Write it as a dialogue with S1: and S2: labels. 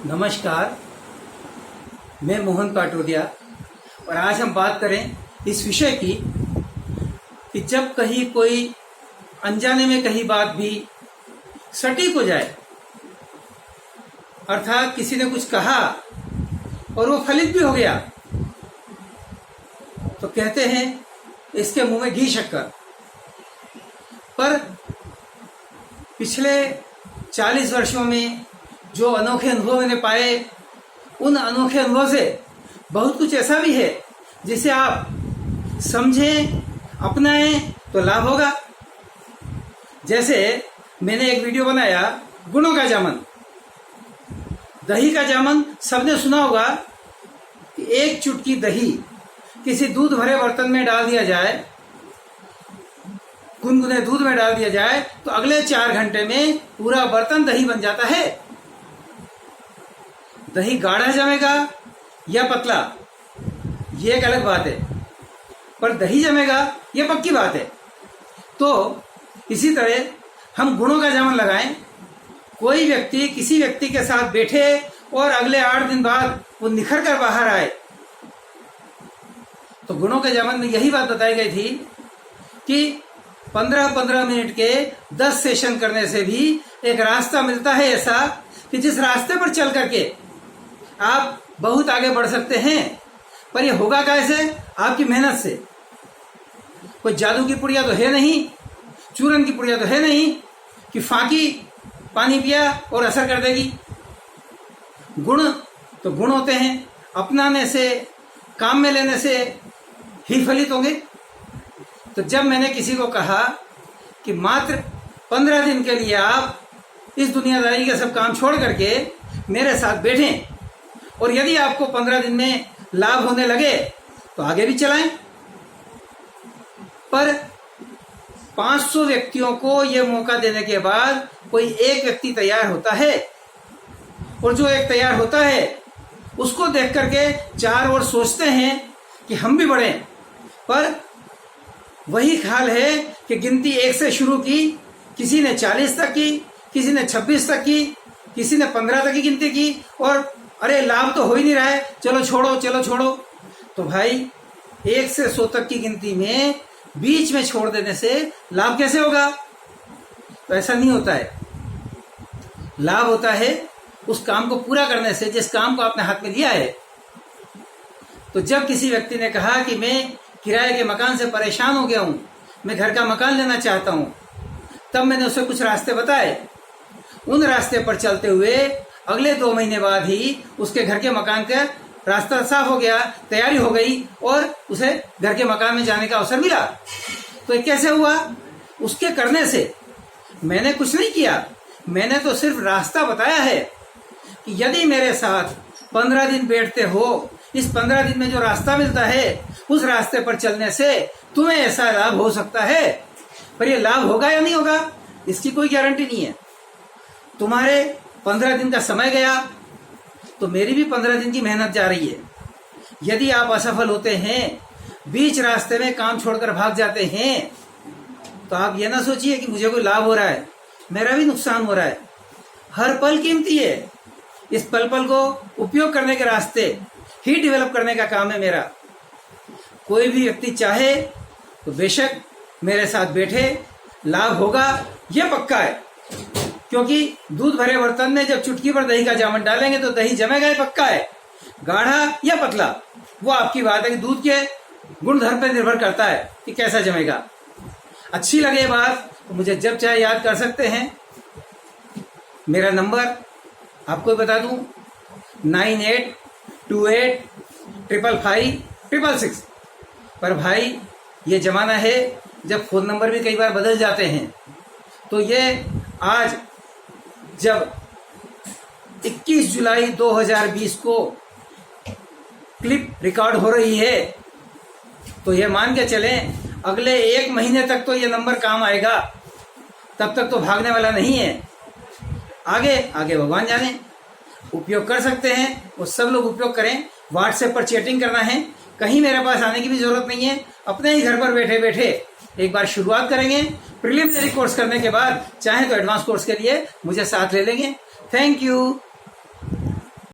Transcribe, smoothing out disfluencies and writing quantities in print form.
S1: नमस्कार, मैं मोहन पाटोदिया और आज हम बात करें इस विषय की कि जब कहीं कोई अनजाने में कहीं बात भी सटीक हो जाए, अर्थात किसी ने कुछ कहा और वो फलित भी हो गया, तो कहते हैं इसके मुंह में घी शक्कर। पर पिछले 40 वर्षों में जो अनोखे अनुभव मैंने पाए, उन अनोखे अनुभव से बहुत कुछ ऐसा भी है जिसे आप समझें, अपनाएं तो लाभ होगा। जैसे मैंने एक वीडियो बनाया गुणों का जामन। दही का जामन सबने सुना होगा कि एक चुटकी दही किसी दूध भरे बर्तन में डाल दिया जाए, गुनगुने दूध में डाल दिया जाए तो अगले 4 घंटे में पूरा बर्तन दही बन जाता है। दही गाढ़ा जमेगा या पतला, ये एक अलग बात है, पर दही जमेगा ये पक्की बात है। तो इसी तरह हम गुणों का जामन लगाएं। कोई व्यक्ति किसी व्यक्ति के साथ बैठे और अगले 8 दिन बाद वो निखर कर बाहर आए, तो गुणों के जामन में यही बात बताई गई थी कि 15-15 मिनट के 10 सेशन करने से भी एक रास्ता मिलता है ऐसा कि जिस रास्ते पर चल करके आप बहुत आगे बढ़ सकते हैं। पर ये होगा कैसे? आपकी मेहनत से। कोई जादू की पुड़िया तो है नहीं, चूरन की पुड़िया तो है नहीं कि फाकी पानी पिया और असर कर देगी। गुण तो गुण होते हैं, अपनाने से, काम में लेने से ही फलित होंगे। तो जब मैंने किसी को कहा कि मात्र 15 दिन के लिए आप इस दुनियादारी के सब काम छोड़ करके मेरे साथ बैठें और यदि आपको 15 दिन में लाभ होने लगे तो आगे भी चलाएं। पर 500 व्यक्तियों को यह मौका देने के बाद कोई एक व्यक्ति तैयार होता है, और जो एक तैयार होता है उसको देख करके 4 और सोचते हैं कि हम भी बढ़ें। पर वही ख्याल है कि गिनती 1 से शुरू की, किसी ने 40 तक की, किसी ने 26 तक की, किसी ने 15 तक की गिनती की, और अरे लाभ तो हो ही नहीं रहा है, चलो छोड़ो। तो भाई 1 से 100 तक की गिनती में बीच में छोड़ देने से लाभ कैसे होगा? तो ऐसा नहीं होता है। लाभ होता है उस काम को पूरा करने से जिस काम को आपने हाथ में लिया है। तो जब किसी व्यक्ति ने कहा कि मैं किराए के मकान से परेशान हो गया हूं, मैं घर का मकान लेना चाहता हूं, तब मैंने उसे कुछ रास्ते बताए। उन रास्ते पर चलते हुए अगले 2 महीने बाद ही उसके घर के मकान का रास्ता साफ हो गया, तैयारी हो गई और उसे घर के मकान में जाने का अवसर मिला। तो ये कैसे हुआ? उसके करने से। मैंने कुछ नहीं किया, मैंने तो सिर्फ रास्ता बताया है कि यदि मेरे साथ 15 दिन बैठते हो, इस 15 दिन में जो रास्ता मिलता है उस रास्ते पर चलने से तुम्हें ऐसा लाभ हो सकता है। पर ये लाभ होगा या नहीं होगा इसकी कोई गारंटी नहीं है। तुम्हारे 15 दिन का समय गया तो मेरी भी 15 दिन की मेहनत जा रही है। यदि आप असफल होते हैं, बीच रास्ते में काम छोड़कर भाग जाते हैं, तो आप ये ना सोचिए कि मुझे कोई लाभ हो रहा है, मेरा भी नुकसान हो रहा है। हर पल कीमती है। इस पल पल को उपयोग करने के रास्ते ही डेवलप करने का काम है मेरा। कोई भी व्यक्ति चाहे तो बेशक मेरे साथ बैठे, लाभ होगा यह पक्का है। क्योंकि दूध भरे बर्तन में जब चुटकी पर दही का जामन डालेंगे तो दही जमेगा, ये पक्का है। गाढ़ा या पतला वो आपकी बात है कि दूध के गुणधर्म पर निर्भर करता है कि कैसा जमेगा। अच्छी लगे बात तो मुझे जब चाहे याद कर सकते हैं। मेरा नंबर आपको बता दूं, 9828555666। पर भाई ये जमाना है जब फोन नंबर भी कई बार बदल जाते हैं। तो ये आज जब 21 जुलाई 2020 को क्लिप रिकॉर्ड हो रही है, तो ये मान के चलें अगले 1 महीने तक तो ये नंबर काम आएगा। तब तक तो भागने वाला नहीं है। आगे भगवान जाने। उपयोग कर सकते हैं वो सब लोग उपयोग करें। व्हाट्सएप पर चैटिंग करना है, कहीं मेरे पास आने की भी जरूरत नहीं है। अपने ही घर पर बैठे बैठे एक बार शुरुआत करेंगे। प्रिलिमिनरी कोर्स करने के बाद चाहे तो एडवांस कोर्स के लिए मुझे साथ ले लेंगे। Thank you.